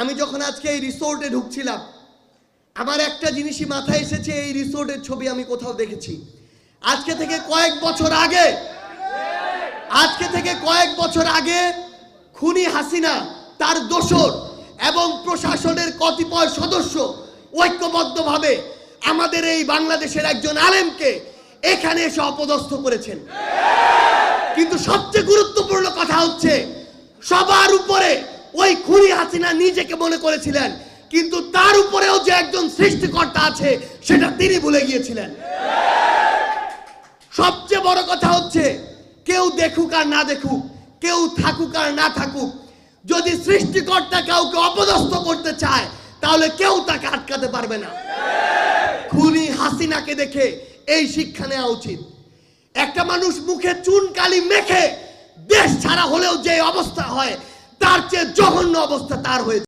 আমি যখন আজকে এই রিসোর্টে ঢুকছিলাম, আমার একটা জিনিসই মাথায় এসেছে, এই রিসোর্টের ছবি আমি কোথাও দেখেছি। আজকে থেকে কয়েক বছর আগে খুনি হাসিনা, তার দোসর এবং প্রশাসনের কতিপয় সদস্য ঐক্যবদ্ধভাবে আমাদের এই বাংলাদেশের একজন আলেমকে এখানে এসে অপদস্থ করেছেন। কিন্তু সবচেয়ে গুরুত্বপূর্ণ কথা হচ্ছে, সবার উপরে ওই খুনি হাসিনা নিজেকে মনে করেছিলেন, কিন্তু তার উপরেও যে একজন সৃষ্টিকর্তা আছে সেটা তিনি ভুলে গিয়েছিলেন। সবচেয়ে বড় কথা হচ্ছে, কেউ দেখুক আর না দেখুক, কেউ থাকুক আর না থাকুক, যদি সৃষ্টিকর্তা কাউকে অপদস্থ করতে চায় তাহলে কেউ তাকে আটকাতে পারবে না। খুনি হাসিনাকে দেখে এই শিক্ষা নেওয়া উচিত। একটা মানুষ মুখে চুন কালি মেখে দেশ ছাড়া হলেও যে অবস্থা হয়, তার চেয়ে জঘন্য অবস্থা তার হয়েছে।